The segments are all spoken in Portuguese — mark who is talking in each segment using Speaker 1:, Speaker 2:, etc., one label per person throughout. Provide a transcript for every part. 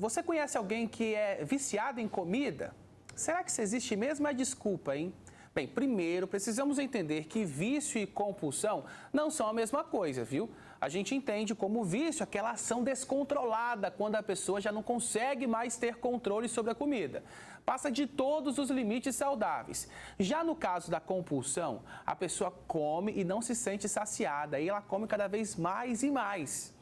Speaker 1: Você conhece alguém que é viciado em comida? Será que isso existe mesmo? É desculpa, hein? Bem, primeiro precisamos entender que vício e compulsão não são a mesma coisa, viu? A gente entende como vício aquela ação descontrolada, quando a pessoa já não consegue mais ter controle sobre a comida. Passa de todos os limites saudáveis. Já no caso da compulsão, a pessoa come e não se sente saciada, e ela come cada vez mais e mais.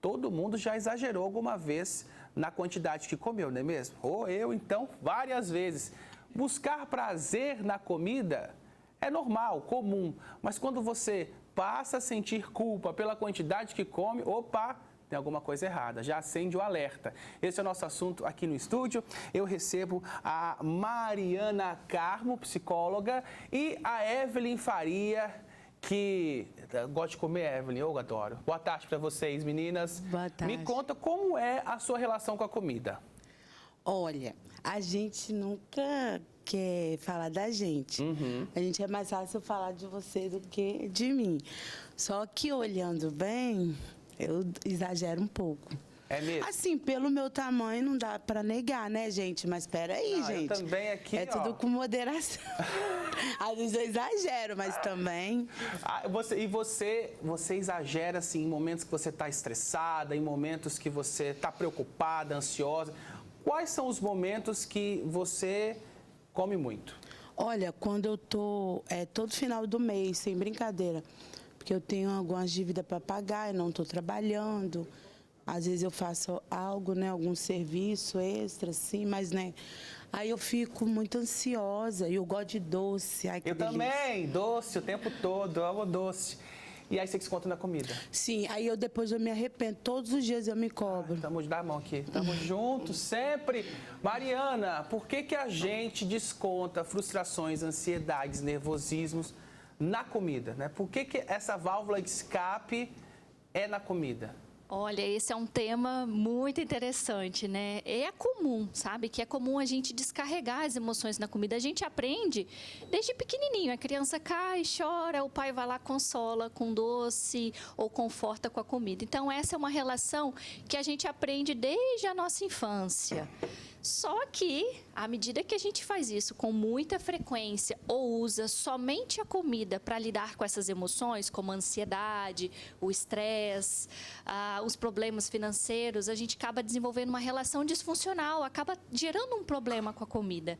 Speaker 1: Todo mundo já exagerou alguma vez na quantidade que comeu, não é mesmo? Ou eu, então, várias vezes. Buscar prazer na comida é normal, comum, mas quando você passa a sentir culpa pela quantidade que come, opa, tem alguma coisa errada, já acende o alerta. Esse é o nosso assunto aqui no estúdio. Eu recebo a Mariana Carmo, psicóloga, e a Evelyn Faria, que gosta de comer, Evelyn, eu adoro. Boa tarde para vocês, meninas.
Speaker 2: Boa tarde.
Speaker 1: Me conta como é a sua relação com a comida.
Speaker 2: Olha, a gente nunca quer falar da gente. A gente é mais fácil falar de você do que de mim. Só que olhando bem, eu exagero um pouco.
Speaker 1: É mesmo?
Speaker 2: Assim, pelo meu tamanho não dá pra negar, né, gente? Mas peraí,
Speaker 1: Não,
Speaker 2: gente.
Speaker 1: eu também aqui,
Speaker 2: é tudo com moderação. Às vezes eu exagero, mas também...
Speaker 1: Você exagera, assim, em momentos que você está estressada, em momentos que você está preocupada, ansiosa. Quais são os momentos que você come muito?
Speaker 2: Olha, quando eu tô todo final do mês, sem brincadeira, porque eu tenho algumas dívidas para pagar, eu não estou trabalhando. Às vezes eu faço algo, né, algum serviço extra, assim, mas, né, aí eu fico muito ansiosa e eu gosto de doce. Ai, que
Speaker 1: Eu
Speaker 2: delícia.
Speaker 1: também, doce o tempo todo, eu amo doce. E aí você desconta na comida?
Speaker 2: Sim, aí depois eu me arrependo, todos os dias eu me cobro.
Speaker 1: Estamos da mão aqui, estamos juntos sempre. Mariana, por que a gente desconta frustrações, ansiedades, nervosismos na comida, né? Por que essa válvula de escape é na comida?
Speaker 3: Olha, esse é um tema muito interessante, né? É comum, sabe? Que é comum a gente descarregar as emoções na comida. A gente aprende desde pequenininho. A criança cai, chora, o pai vai lá, consola com doce ou conforta com a comida. Então, essa é uma relação que a gente aprende desde a nossa infância. Só que, à medida que a gente faz isso com muita frequência ou usa somente a comida para lidar com essas emoções, como a ansiedade, o estresse, os problemas financeiros, a gente acaba desenvolvendo uma relação disfuncional, acaba gerando um problema com a comida.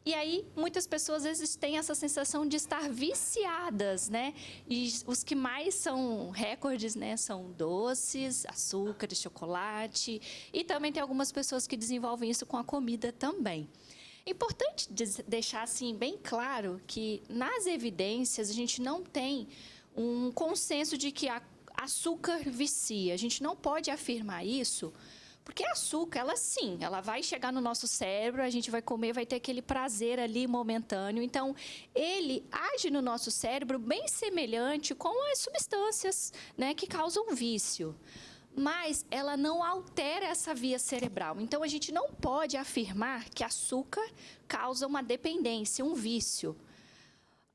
Speaker 3: E aí, muitas pessoas, às vezes, têm essa sensação de estar viciadas, né? E os que mais são recordes, né? São doces, açúcar, chocolate. E também tem algumas pessoas que desenvolvem isso com a comida também. É importante deixar, assim, bem claro que, nas evidências, a gente não tem um consenso de que açúcar vicia. A gente não pode afirmar isso. Porque a açúcar, ela vai chegar no nosso cérebro, a gente vai comer, vai ter aquele prazer ali momentâneo. Então, ele age no nosso cérebro bem semelhante com as substâncias, né, que causam vício. Mas ela não altera essa via cerebral. Então, a gente não pode afirmar que açúcar causa uma dependência, um vício.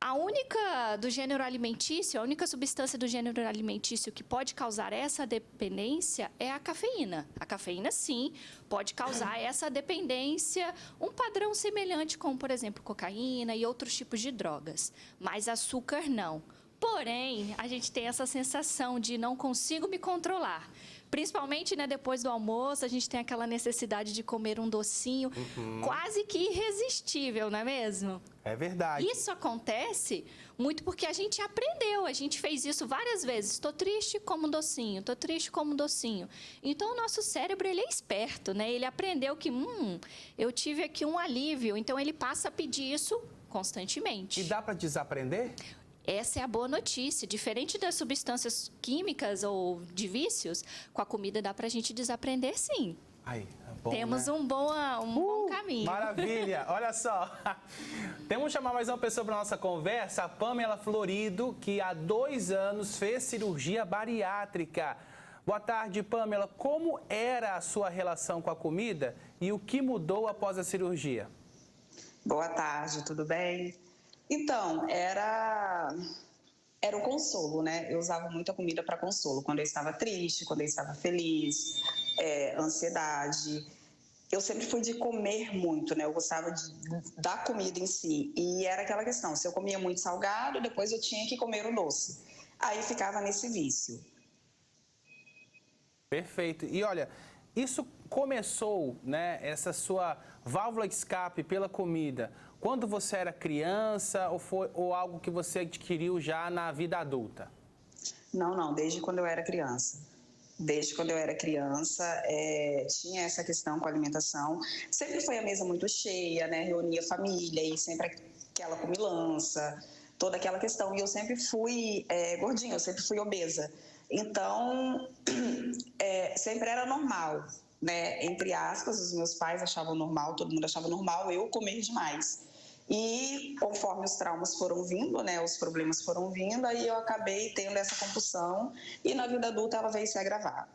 Speaker 3: A única do gênero alimentício, a única substância do gênero alimentício que pode causar essa dependência é a cafeína. A cafeína, sim, pode causar essa dependência, um padrão semelhante com, por exemplo, cocaína e outros tipos de drogas. Mas açúcar, não. Porém, a gente tem essa sensação de não consigo me controlar. Principalmente, né, depois do almoço, a gente tem aquela necessidade de comer um docinho quase que irresistível, não é mesmo?
Speaker 1: É verdade.
Speaker 3: Isso acontece muito porque a gente aprendeu, a gente fez isso várias vezes. Estou triste, como um docinho, estou triste, como um docinho. Então, o nosso cérebro, ele é esperto, né? Ele aprendeu que, eu tive aqui um alívio, então ele passa a pedir isso constantemente.
Speaker 1: E dá para desaprender?
Speaker 3: Essa é a boa notícia. Diferente das substâncias químicas ou de vícios, com a comida dá para a gente desaprender, sim.
Speaker 1: Aí, é bom,
Speaker 3: Temos,
Speaker 1: né?
Speaker 3: um bom caminho.
Speaker 1: Maravilha! Olha só, temos que chamar mais uma pessoa para nossa conversa, a Pamela Florido, que há 2 anos fez cirurgia bariátrica. Boa tarde, Pamela. Como era a sua relação com a comida e o que mudou após a cirurgia?
Speaker 4: Boa tarde, tudo bem? Então, era o consolo, né? Eu usava muito a comida para consolo, quando eu estava triste, quando eu estava feliz, ansiedade. eu sempre fui de comer muito, né? Eu gostava da comida em si. E era aquela questão, se eu comia muito salgado, depois eu tinha que comer o doce. Aí ficava nesse vício.
Speaker 1: Perfeito. E olha, isso começou, né, essa sua válvula de escape pela comida, quando você era criança ou algo que você adquiriu já na vida adulta?
Speaker 4: Não, desde quando eu era criança. Desde quando eu era criança, tinha essa questão com a alimentação. Sempre foi a mesa muito cheia, né? Reunia a família e sempre aquela comilança, toda aquela questão. E eu sempre fui gordinha, eu sempre fui obesa. Então, sempre era normal, né? Entre aspas, os meus pais achavam normal, todo mundo achava normal eu comer demais. E conforme os traumas foram vindo, né, os problemas foram vindo, aí eu acabei tendo essa compulsão e na vida adulta ela veio se agravar.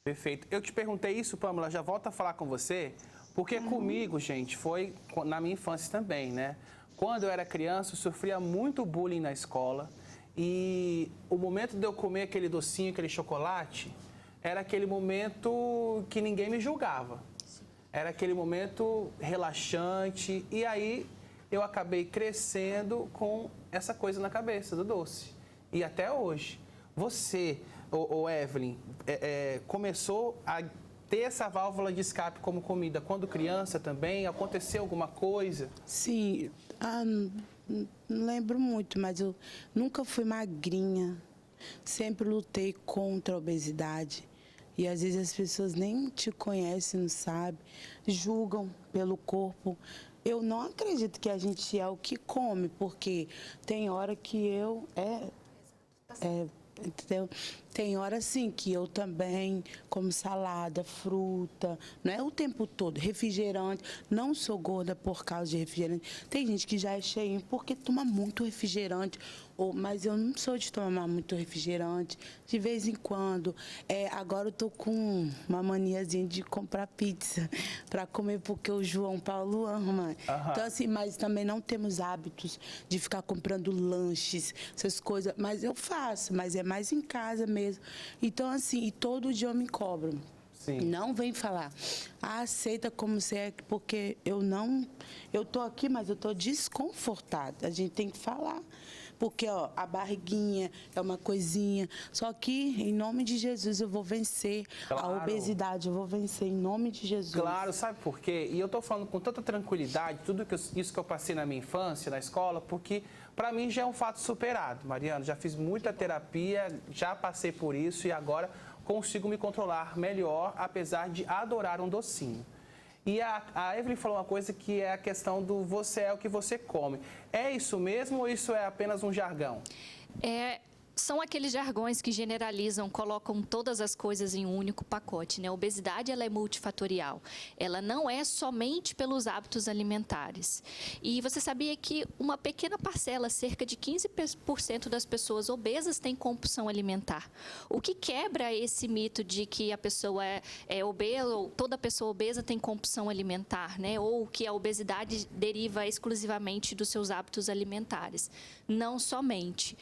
Speaker 1: Perfeito. Eu te perguntei isso, Pamela, já volto a falar com você, porque comigo, gente, foi na minha infância também, né? Quando eu era criança, eu sofria muito bullying na escola e o momento de eu comer aquele docinho, aquele chocolate, era aquele momento que ninguém me julgava. Era aquele momento relaxante e aí eu acabei crescendo com essa coisa na cabeça do doce. E até hoje. Você, Evelyn, começou a ter essa válvula de escape como comida quando criança também? Aconteceu alguma coisa?
Speaker 2: Sim, não lembro muito, mas eu nunca fui magrinha. Sempre lutei contra a obesidade. E às vezes as pessoas nem te conhecem, não sabem, julgam pelo corpo. Eu não acredito que a gente é o que come, porque tem hora que eu entendeu? Tem hora sim que eu também como salada, fruta, não é o tempo todo, refrigerante. Não sou gorda por causa de refrigerante. Tem gente que já é cheinho porque toma muito refrigerante, mas eu não sou de tomar muito refrigerante, de vez em quando. Agora eu tô com uma maniazinha de comprar pizza para comer porque o João Paulo ama. Então assim, mas também não temos hábitos de ficar comprando lanches, essas coisas, mas eu faço, mas é mais em casa mesmo. Então, assim, e todo dia eu me cobro.
Speaker 1: Sim.
Speaker 2: Não vem falar, aceita como você é, porque eu tô aqui, mas eu tô desconfortada. A gente tem que falar. Porque, a barriguinha é uma coisinha. Só que, em nome de Jesus, eu vou vencer a obesidade. Eu vou vencer em nome de Jesus.
Speaker 1: Claro, sabe por quê? E eu tô falando com tanta tranquilidade, isso que eu passei na minha infância, na escola, porque para mim já é um fato superado, Mariana. Já fiz muita terapia, já passei por isso e agora consigo me controlar melhor, apesar de adorar um docinho. E a Evelyn falou uma coisa que é a questão do você é o que você come. É isso mesmo ou isso é apenas um jargão?
Speaker 3: São aqueles jargões que generalizam, colocam todas as coisas em um único pacote, né? A obesidade, ela é multifatorial. Ela não é somente pelos hábitos alimentares. E você sabia que uma pequena parcela, cerca de 15% das pessoas obesas têm compulsão alimentar. O que quebra esse mito de que a pessoa é obesa, ou toda pessoa obesa tem compulsão alimentar, né? Ou que a obesidade deriva exclusivamente dos seus hábitos alimentares. Não somente.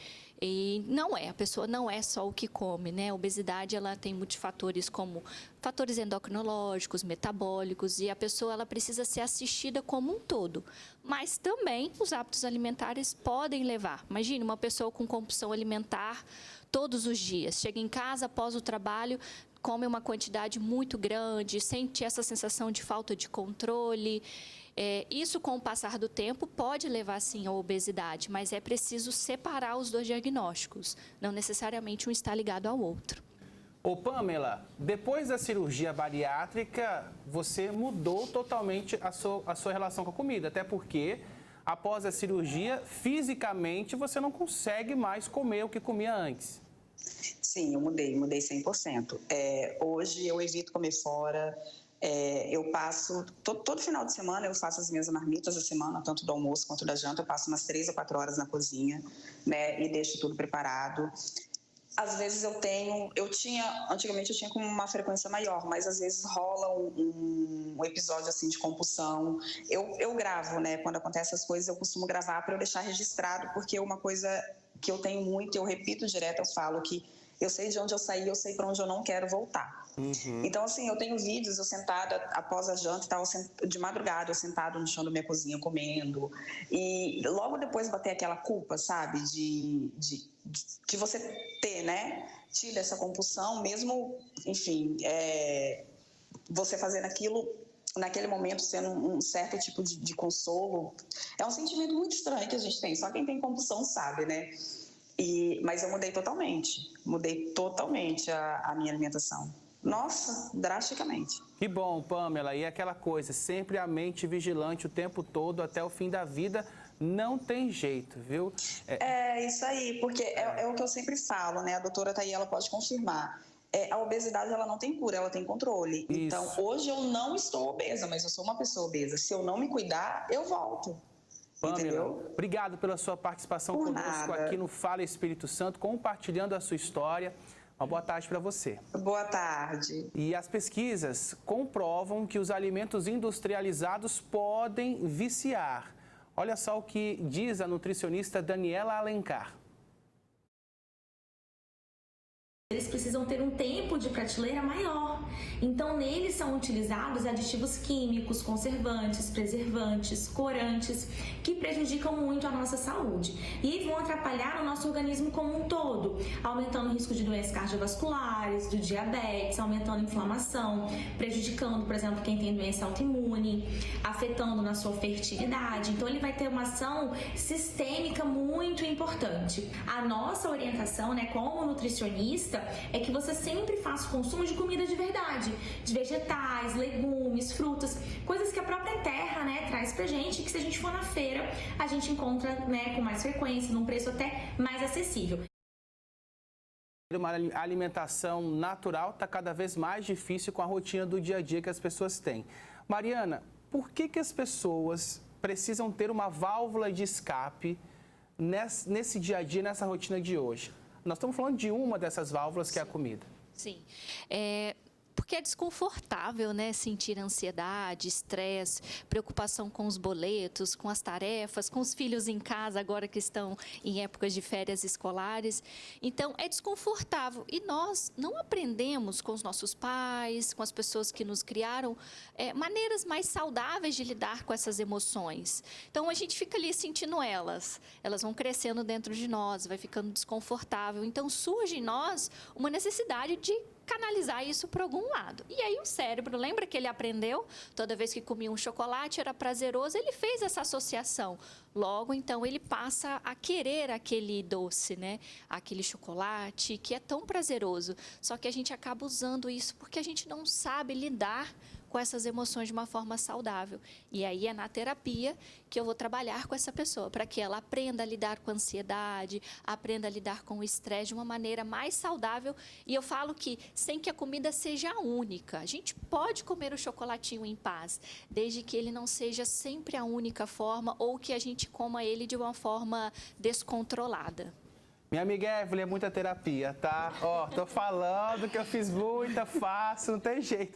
Speaker 3: E a pessoa não é só o que come, né? A obesidade, ela tem multifatores como fatores endocrinológicos, metabólicos, e a pessoa ela precisa ser assistida como um todo. Mas também os hábitos alimentares podem levar. Imagine uma pessoa com compulsão alimentar todos os dias, chega em casa após o trabalho, come uma quantidade muito grande, sente essa sensação de falta de controle. Isso, com o passar do tempo, pode levar, sim, à obesidade, mas é preciso separar os dois diagnósticos. Não necessariamente um está ligado ao outro.
Speaker 1: Ô, Pamela, depois da cirurgia bariátrica, você mudou totalmente a sua relação com a comida, até porque, após a cirurgia, fisicamente, você não consegue mais comer o que comia antes.
Speaker 4: Sim, eu mudei 100%. Hoje eu evito comer fora. Eu passo, todo final de semana eu faço as minhas marmitas da semana, tanto do almoço quanto da janta. Eu passo umas 3 ou 4 horas na cozinha, né, e deixo tudo preparado. Às vezes antigamente eu tinha com uma frequência maior, mas às vezes rola um episódio assim de compulsão. Eu gravo, né, quando acontecem essas coisas eu costumo gravar para eu deixar registrado, porque uma coisa que eu tenho muito, eu repito direto, eu falo que Eu sei de onde eu saí, eu sei para onde eu não quero voltar. Então, assim, eu tenho vídeos, eu sentada após a janta, de madrugada, eu sentado no chão da minha cozinha comendo. E logo depois bater aquela culpa, sabe? De você ter, né? Tido essa compulsão, mesmo, enfim, você fazendo aquilo naquele momento sendo um certo tipo de consolo. É um sentimento muito estranho que a gente tem, só quem tem compulsão sabe, né? Mas eu mudei totalmente a minha alimentação. Nossa, drasticamente.
Speaker 1: Que bom, Pamela. E aquela coisa, sempre a mente vigilante o tempo todo, até o fim da vida, não tem jeito, viu?
Speaker 4: É isso aí, porque é o que eu sempre falo, né? A doutora Thaí, ela pode confirmar. A obesidade, ela não tem cura, ela tem controle.
Speaker 1: Isso.
Speaker 4: Então, hoje eu não estou obesa, mas eu sou uma pessoa obesa. Se eu não me cuidar, eu volto.
Speaker 1: Pamela,
Speaker 4: entendeu?
Speaker 1: Obrigado pela sua participação
Speaker 4: Por
Speaker 1: conosco
Speaker 4: nada.
Speaker 1: aqui no Fala Espírito Santo, compartilhando a sua história. Uma boa tarde para você.
Speaker 4: Boa tarde.
Speaker 1: E as pesquisas comprovam que os alimentos industrializados podem viciar. Olha só o que diz a nutricionista Daniela Alencar.
Speaker 5: Eles precisam ter um tempo de prateleira maior. Então, neles são utilizados aditivos químicos, conservantes, preservantes, corantes, que prejudicam muito a nossa saúde e vão atrapalhar o nosso organismo como um todo, aumentando o risco de doenças cardiovasculares, do diabetes, aumentando a inflamação, prejudicando, por exemplo, quem tem doença autoimune, afetando na sua fertilidade. Então, ele vai ter uma ação sistêmica muito importante. A nossa orientação, né, como nutricionista, é que você sempre faça o consumo de comida de verdade, de vegetais, legumes, frutas, coisas que a própria terra, né, traz pra gente, que se a gente for na feira, a gente encontra, né, com mais frequência, num preço até mais acessível.
Speaker 1: Uma alimentação natural está cada vez mais difícil com a rotina do dia a dia que as pessoas têm. Mariana, por que as pessoas precisam ter uma válvula de escape nesse dia a dia, nessa rotina de hoje? Nós estamos falando de uma dessas válvulas, que é a comida.
Speaker 3: Sim. Porque é desconfortável, né? Sentir ansiedade, estresse, preocupação com os boletos, com as tarefas, com os filhos em casa, agora que estão em épocas de férias escolares. Então, é desconfortável. E nós não aprendemos com os nossos pais, com as pessoas que nos criaram, maneiras mais saudáveis de lidar com essas emoções. Então, a gente fica ali sentindo elas. Elas vão crescendo dentro de nós, vai ficando desconfortável. Então, surge em nós uma necessidade de canalizar isso para algum lado. E aí o cérebro, lembra que ele aprendeu? Toda vez que comia um chocolate era prazeroso, ele fez essa associação. Logo, então, ele passa a querer aquele doce, né? Aquele chocolate que é tão prazeroso. Só que a gente acaba usando isso porque a gente não sabe lidar com essas emoções de uma forma saudável. E aí é na terapia que eu vou trabalhar com essa pessoa, para que ela aprenda a lidar com a ansiedade, aprenda a lidar com o estresse de uma maneira mais saudável. E eu falo que sem que a comida seja a única. A gente pode comer o chocolatinho em paz, desde que ele não seja sempre a única forma ou que a gente coma ele de uma forma descontrolada.
Speaker 1: Minha amiga Evelyn, é muita terapia, tá? Ó, tô falando que eu fiz muita, faço, não tem jeito.